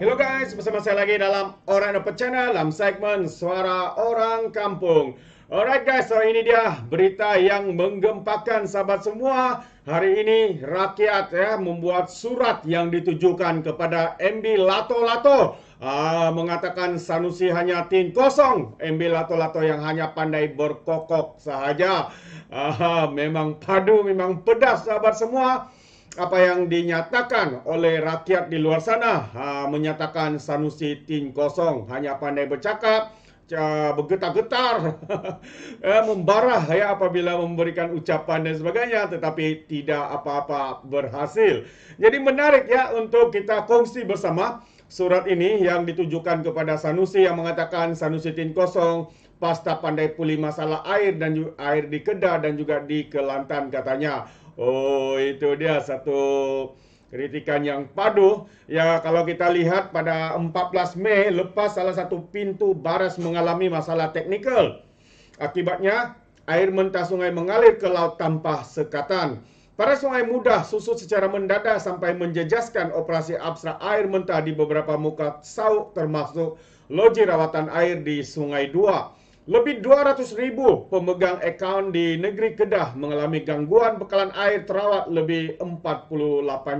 Hello guys, bersama saya lagi dalam Orang Dapat Channel dalam segmen Suara Orang Kampung. Alright guys, so ini dia berita yang menggempakan sahabat semua. Hari ini rakyat membuat surat yang ditujukan kepada MB Lato-Lato. Mengatakan Sanusi hanya tin kosong. MB Lato-Lato yang hanya pandai berkokok sahaja. Memang padu, memang pedas sahabat semua. Apa yang dinyatakan oleh rakyat di luar sana, menyatakan Sanusi tin kosong, hanya pandai bercakap, bergetar-getar, membarah apabila memberikan ucapan dan sebagainya, tetapi tidak apa-apa berhasil. Jadi menarik untuk kita kongsi bersama surat ini yang ditujukan kepada Sanusi yang mengatakan Sanusi tin kosong, pasta pandai puli masalah air dan air di Kedah dan juga di Kelantan katanya. Oh, itu dia satu kritikan yang padu. Ya, kalau kita lihat pada 14 Mei lepas salah satu pintu baras mengalami masalah teknikal. Akibatnya, air mentah sungai mengalir ke laut tanpa sekatan. Para sungai mudah susut secara mendadak sampai menjejaskan operasi abstrak air mentah di beberapa muka sauk termasuk loji rawatan air di Sungai Dua. Lebih 200,000 pemegang akaun di negeri Kedah mengalami gangguan bekalan air terawat lebih 48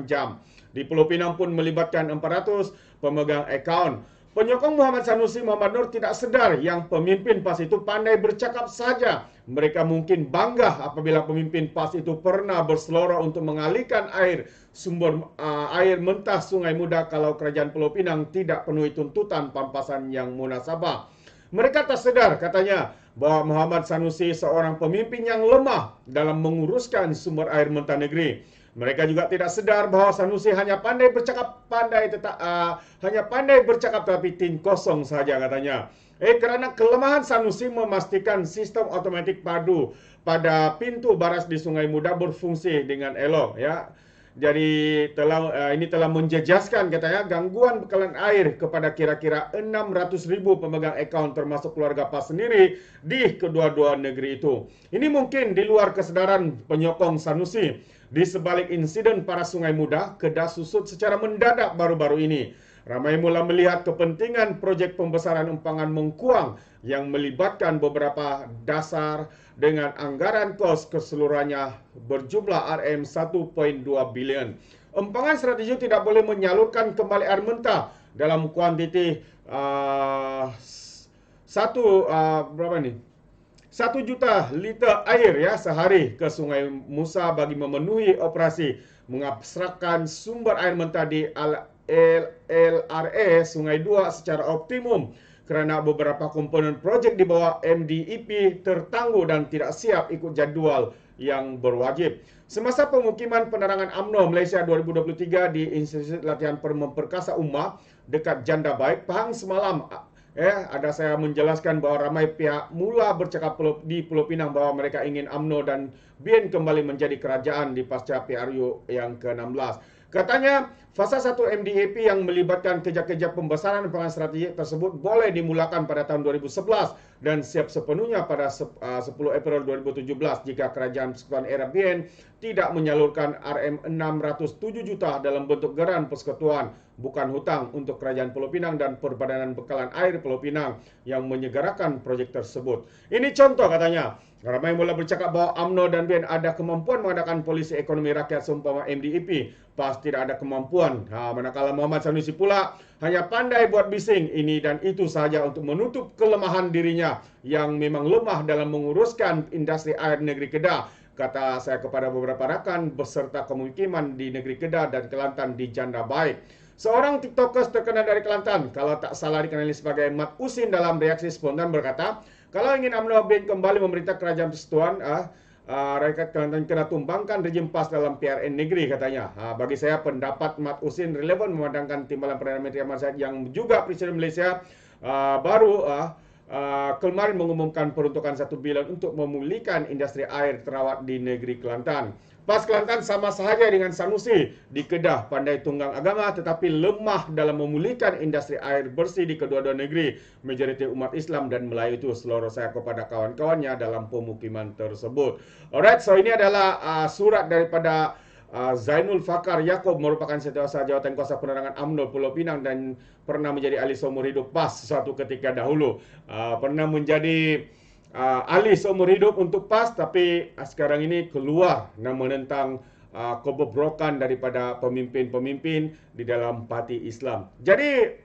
jam. Di Pulau Pinang pun melibatkan 400 pemegang akaun. Penyokong Muhammad Sanusi Muhammad Nur tidak sedar yang pemimpin PAS itu pandai bercakap saja. Mereka mungkin bangga apabila pemimpin PAS itu pernah berseloroh untuk mengalihkan air sumber air mentah Sungai Muda kalau Kerajaan Pulau Pinang tidak penuhi tuntutan pampasan yang munasabah. Mereka tak sedar, katanya, bahwa Muhammad Sanusi seorang pemimpin yang lemah dalam menguruskan sumber air mentah negeri. Mereka juga tidak sedar bahwa Sanusi hanya pandai bercakap, tapi tin kosong saja katanya. Kerana kelemahan Sanusi memastikan sistem otomatik padu pada pintu baras di Sungai Muda berfungsi dengan elok, Jadi ini telah menjejaskan katanya gangguan bekalan air kepada kira-kira 600,000 pemegang akaun termasuk keluarga PAS sendiri di kedua-dua negeri itu. Ini mungkin di luar kesedaran penyokong Sanusi. Di sebalik insiden para Sungai Muda, Kedah susut secara mendadak baru-baru ini. Ramai mula melihat kepentingan projek pembesaran empangan Mengkuang yang melibatkan beberapa dasar dengan anggaran kos keseluruhannya berjumlah RM1.2 bilion. Empangan strategi tidak boleh menyalurkan kembali air mentah dalam kuantiti 1 juta liter air sehari ke Sungai Musa bagi memenuhi operasi mengabstrakkan sumber air mentah di LRA Sungai Dua secara optimum kerana beberapa komponen projek di bawah MDEP tertangguh dan tidak siap ikut jadual yang berwajib. Semasa pemukiman penerangan UMNO Malaysia 2023 di Institut Latihan Memperkasa Ummah dekat Janda Baik, Pahang semalam, ada saya menjelaskan bahawa ramai pihak mula bercakap di Pulau Pinang bahawa mereka ingin UMNO dan BN kembali menjadi kerajaan di pasca PRU yang ke-16. Katanya, fasa 1 MDAP yang melibatkan kerja-kerja pembesaran empangan strategik tersebut boleh dimulakan pada tahun 2011 dan siap sepenuhnya pada 10 April 2017 jika Kerajaan Persekutuan Arab BN tidak menyalurkan RM607 juta dalam bentuk geran persekutuan, bukan hutang untuk Kerajaan Pulau Pinang dan Perbadanan Bekalan Air Pulau Pinang yang menyegarakan projek tersebut. Ini contoh katanya. Ramai mula bercakap bahawa UMNO dan BN ada kemampuan mengadakan polisi ekonomi rakyat seumpama MDEP. PAS tidak ada kemampuan. Manakala Muhammad Sanusi pula hanya pandai buat bising ini dan itu sahaja untuk menutup kelemahan dirinya yang memang lemah dalam menguruskan industri air negeri Kedah. Kata saya kepada beberapa rakan beserta pemukiman di negeri Kedah dan Kelantan di Janda Baik. Seorang TikTokers terkenal dari Kelantan, kalau tak salah dikenali sebagai Mat Usin, dalam reaksi spontan berkata, kalau ingin UMNO BN kembali memerintah Kerajaan Persekutuan, rakyat Kelantan kena tumbangkan rejim PAS dalam PRN negeri katanya. Bagi saya pendapat Mat Usin relevan memandangkan timbalan Perdana Menteri Ahmad Zahid yang juga Presiden Malaysia baru kemarin mengumumkan peruntukan 1 bilion untuk memulihkan industri air terawat di negeri Kelantan. PAS Kelantan sama sahaja dengan Sanusi di Kedah, pandai tunggang agama tetapi lemah dalam memulihkan industri air bersih di kedua-dua negeri. Majoriti umat Islam dan Melayu itu seluruh saya kepada kawan-kawannya dalam pemukiman tersebut. Alright, so ini adalah surat daripada Zainul Fakar Yaakob merupakan setiausaha jawatan kuasa penerangan UMNO Pulau Pinang dan pernah menjadi ahli seumur hidup PAS suatu ketika dahulu. Pernah menjadi ahli seumur hidup untuk PAS, tapi sekarang ini keluar dan menentang kebobrokan daripada pemimpin-pemimpin di dalam parti Islam. Jadi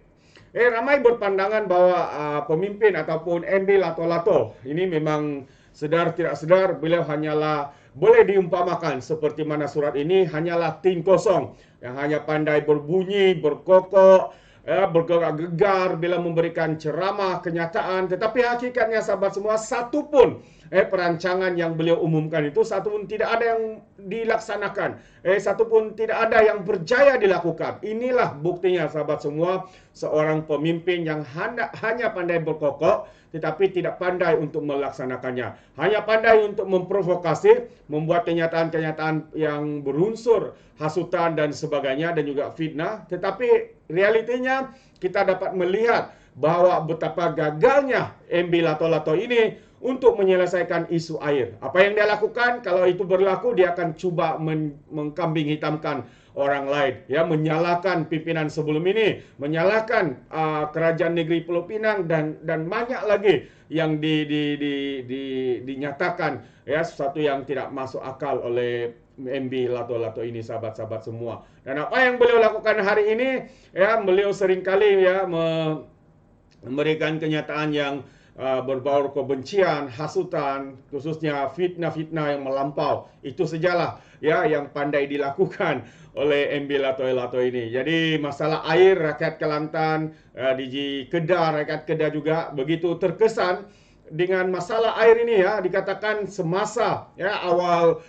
ramai berpandangan bahwa pemimpin ataupun MB Lato-Lato ini memang sedar tidak sedar beliau hanyalah boleh diumpamakan seperti mana surat ini hanyalah tin kosong yang hanya pandai berbunyi, berkokok, bergegar bila memberikan ceramah kenyataan, tetapi hakikatnya sahabat semua, satu pun perancangan yang beliau umumkan itu satu pun tidak ada yang dilaksanakan, satu pun tidak ada yang berjaya dilakukan. Inilah buktinya sahabat semua, seorang pemimpin yang hanya pandai berkokok tetapi tidak pandai untuk melaksanakannya, hanya pandai untuk memprovokasi, membuat kenyataan-kenyataan yang berunsur hasutan dan sebagainya dan juga fitnah. Tetapi realitinya kita dapat melihat bahwa betapa gagalnya MB Lato-Lato ini untuk menyelesaikan isu air. Apa yang dia lakukan, kalau itu berlaku, dia akan cuba mengkambing hitamkan orang lain, ya, menyalahkan pimpinan sebelum ini, menyalahkan kerajaan negeri Pulau Pinang dan banyak lagi yang dinyatakan ya sesuatu yang tidak masuk akal oleh MB Lato-Lato ini, sahabat-sahabat semua. Dan apa yang beliau lakukan hari ini, ya, beliau seringkali ya memberikan kenyataan yang berbau kebencian, hasutan, khususnya fitnah-fitnah yang melampau. Itu sajalah ya yang pandai dilakukan oleh MB Lato-Lato ini. Jadi masalah air, rakyat Kelantan, di Kedah, rakyat Kedah juga begitu terkesan dengan masalah air ini, ya, dikatakan semasa ya awal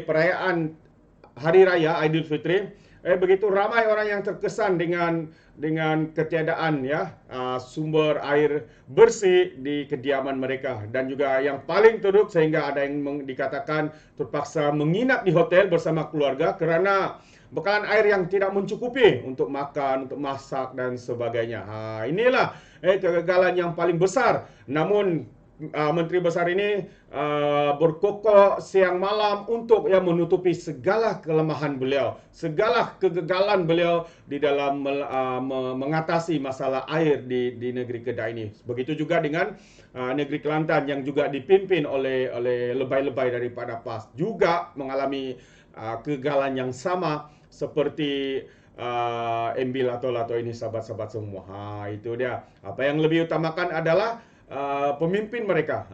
perayaan Hari Raya Aidilfitri, begitu ramai orang yang terkesan dengan ketiadaan ya sumber air bersih di kediaman mereka, dan juga yang paling teruk sehingga ada yang dikatakan terpaksa menginap di hotel bersama keluarga kerana bekalan air yang tidak mencukupi untuk makan, untuk masak dan sebagainya. Inilah kegagalan yang paling besar. Namun Menteri Besar ini berkokok siang malam untuk menutupi segala kelemahan beliau, segala kegagalan beliau di dalam mengatasi masalah air di negeri Kedah ini. Begitu juga dengan negeri Kelantan yang juga dipimpin oleh lebay-lebay daripada PAS, juga mengalami kegagalan yang sama seperti MB Lato-Lato ini, sahabat-sahabat semua. Itu dia. Apa yang lebih utamakan adalah pemimpin mereka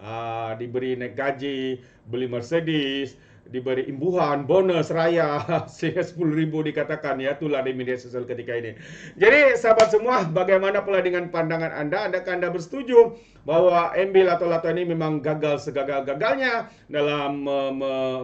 diberi naik gaji, beli Mercedes, diberi imbuhan, bonus raya sehingga 10,000 dikatakan, ya, itulah di media sosial ketika ini. Jadi sahabat semua, bagaimana pula dengan pandangan Anda? Adakah Anda bersetuju bahwa MB Lato-Lato ini memang gagal segagal-gagalnya dalam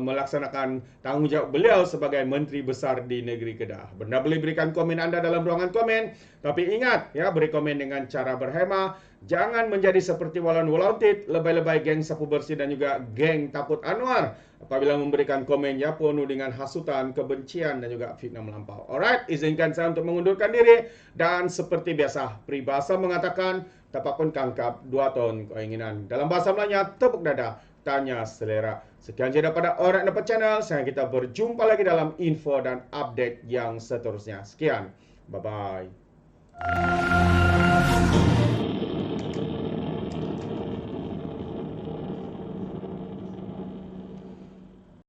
melaksanakan tanggung jawab beliau sebagai Menteri Besar di negeri Kedah? Anda boleh berikan komen Anda dalam ruangan komen, tapi ingat ya, beri komen dengan cara berhema. Jangan menjadi seperti Walan Walautit, lebay-lebay geng Sapu Bersih dan juga geng Takut Anwar apabila memberikan komen ya penuh dengan hasutan, kebencian dan juga fitnah melampau. Alright, izinkan saya untuk mengundurkan diri, dan seperti biasa, peribahasa mengatakan tapak pun kangkap, 2 ton keinginan. Dalam bahasa Melayunya, tepuk dada, tanya selera. Sekian saja daripada Orang Dapat Channel. Saya kita berjumpa lagi dalam info dan update yang seterusnya. Sekian, bye-bye.